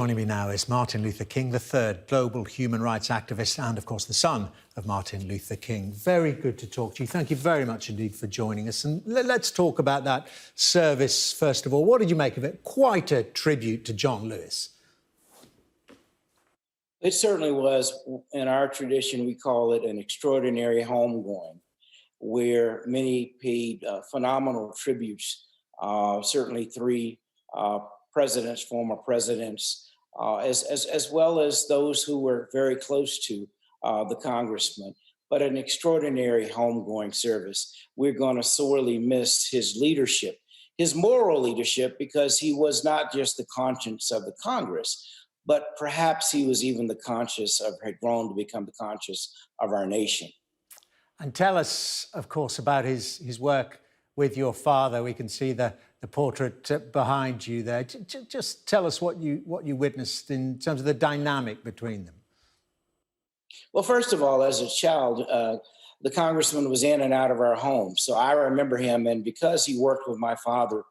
Joining me now is Martin Luther King III, global human rights activist and, of course, the son of Martin Luther King. Very good to talk to you. Thank you very much indeed for joining us. And let's talk about that service, first of all. What did you make of it? Quite a tribute to John Lewis. It certainly was. In our tradition, we call it an extraordinary homegoing, where many paid phenomenal tributes, certainly three presidents, former presidents, as well as those who were very close to the congressman, but an extraordinary homegoing service. We're going to sorely miss his leadership, his moral leadership, because he was not just the conscience of the Congress, but perhaps he was even had grown to become the conscience of our nation. And tell us, of course, about his work with your father. We can see the portrait behind you there. Just tell us what you witnessed in terms of the dynamic between them. Well, first of all, as a child, the congressman was in and out of our home. So I remember him, and because he worked with my father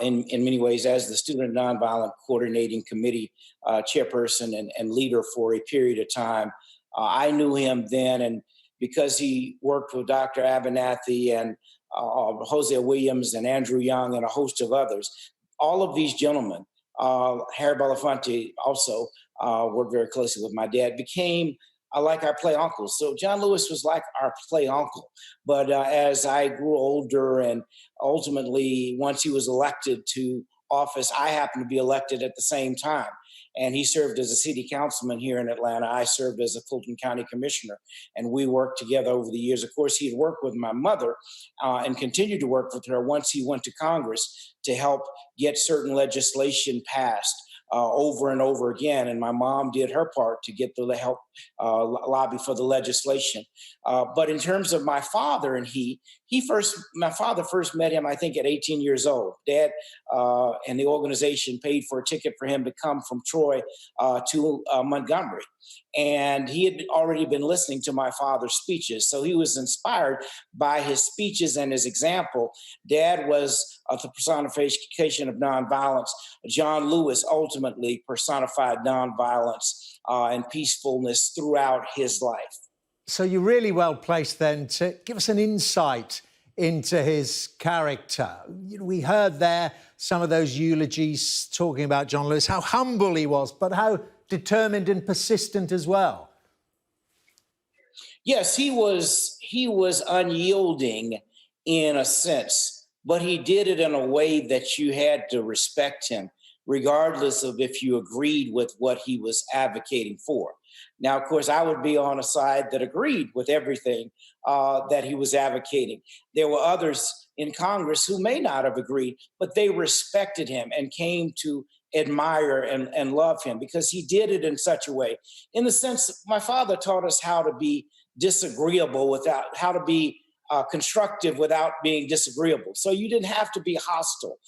in many ways as the Student Nonviolent Coordinating Committee chairperson and leader for a period of time, I knew him then. And because he worked with Dr. Abernathy and Hosea Williams and Andrew Young and a host of others, all of these gentlemen, Harry Belafonte also worked very closely with my dad, became like our play uncles. So John Lewis was like our play uncle. But as I grew older and ultimately, once he was elected to office, I happened to be elected at the same time. And he served as a city councilman here in Atlanta. I served as a Fulton County commissioner, and we worked together over the years. Of course, he had worked with my mother and continued to work with her once he went to Congress to help get certain legislation passed over and over again. And my mom did her part to get the help lobby for the legislation. But in terms of my father and my father first met him, I think, at 18 years old. Dad and the organization paid for a ticket for him to come from Troy to Montgomery. And he had already been listening to my father's speeches. So he was inspired by his speeches and his example. Dad was the personification of nonviolence. John Lewis ultimately personified nonviolence and peacefulness throughout his life. So you're really well placed then to give us an insight into his character. We heard there some of those eulogies talking about John Lewis, how humble he was, but how determined and persistent as well. Yes, he was unyielding in a sense, but he did it in a way that you had to respect him, regardless of if you agreed with what he was advocating for. Now, of course, I would be on a side that agreed with everything that he was advocating. There were others in Congress who may not have agreed, but they respected him and came to admire and love him because he did it in such a way. In the sense, my father taught us how to be disagreeable how to be constructive without being disagreeable. So you didn't have to be hostile.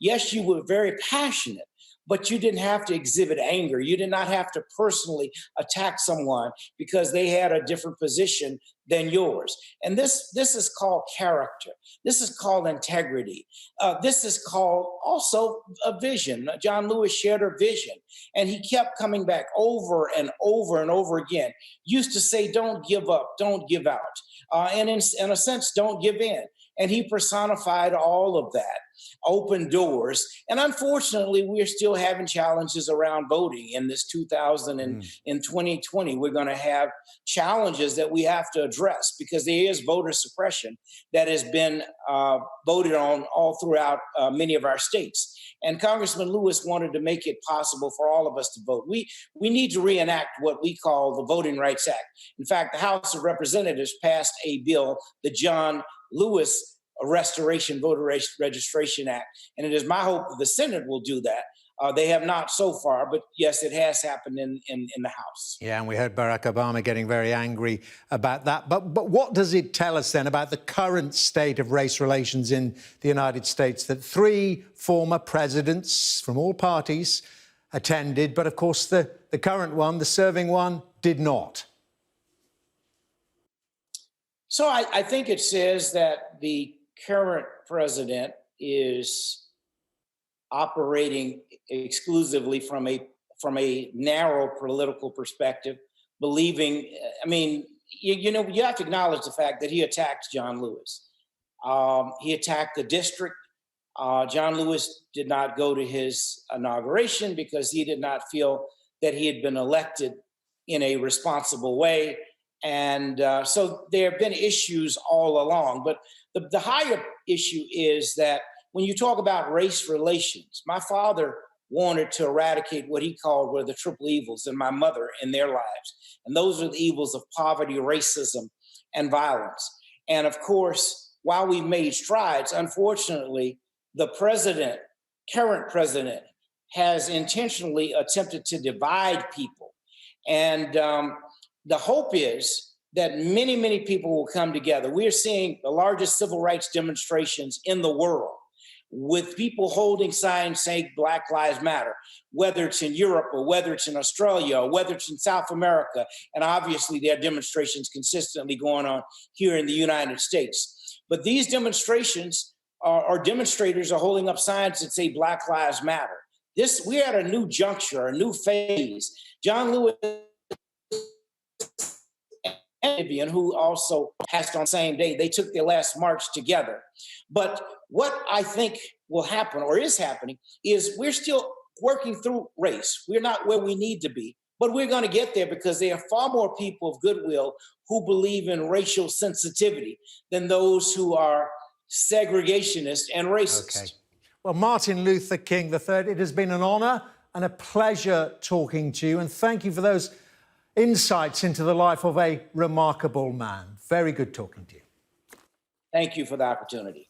Yes, you were very passionate, but you didn't have to exhibit anger. You did not have to personally attack someone because they had a different position than yours. And this is called character. This is called integrity. This is called also a vision. John Lewis shared a vision, and he kept coming back over and over and over again. Used to say, don't give up, don't give out. And in a sense, don't give in. And he personified all of that, open doors. And unfortunately, we're still having challenges around voting in this 2020. We're going to have challenges that we have to address because there is voter suppression that has been voted on all throughout many of our states. And Congressman Lewis wanted to make it possible for all of us to vote. We need to reenact what we call the Voting Rights Act. In fact, the House of Representatives passed a bill, the John Lewis Restoration Voter Registration Act. And it is my hope that the Senate will do that. They have not so far, but yes, it has happened in the House. Yeah, and we heard Barack Obama getting very angry about that. But what does it tell us then about the current state of race relations in the United States that three former presidents from all parties attended, but of course the current one, the serving one, did not? So I think it says that the current president is operating exclusively from a narrow political perspective, believing, I mean, you know, you have to acknowledge the fact that he attacked John Lewis. He attacked the district. John Lewis did not go to his inauguration because he did not feel that he had been elected in a responsible way. And so there have been issues all along. But the higher issue is that when you talk about race relations, my father wanted to eradicate what he called were the triple evils, and my mother in their lives. And those are the evils of poverty, racism, and violence. And of course, while we've made strides, unfortunately, the president, current president, has intentionally attempted to divide people. And the hope is that many, many people will come together. We are seeing the largest civil rights demonstrations in the world, with people holding signs saying Black Lives Matter, whether it's in Europe or whether it's in Australia or whether it's in South America. And obviously there are demonstrations consistently going on here in the United States. But these demonstrations or demonstrators are holding up signs that say Black Lives Matter. We're at a new juncture, a new phase. John Lewis, who also passed on the same day, they took their last march together. But what I think will happen or is happening is we're still working through race. We're not where we need to be, but we're going to get there because there are far more people of goodwill who believe in racial sensitivity than those who are segregationist and racist. Okay. Well, Martin Luther King III, it has been an honour and a pleasure talking to you, and thank you for those insights into the life of a remarkable man. Very good talking to you. Thank you for the opportunity.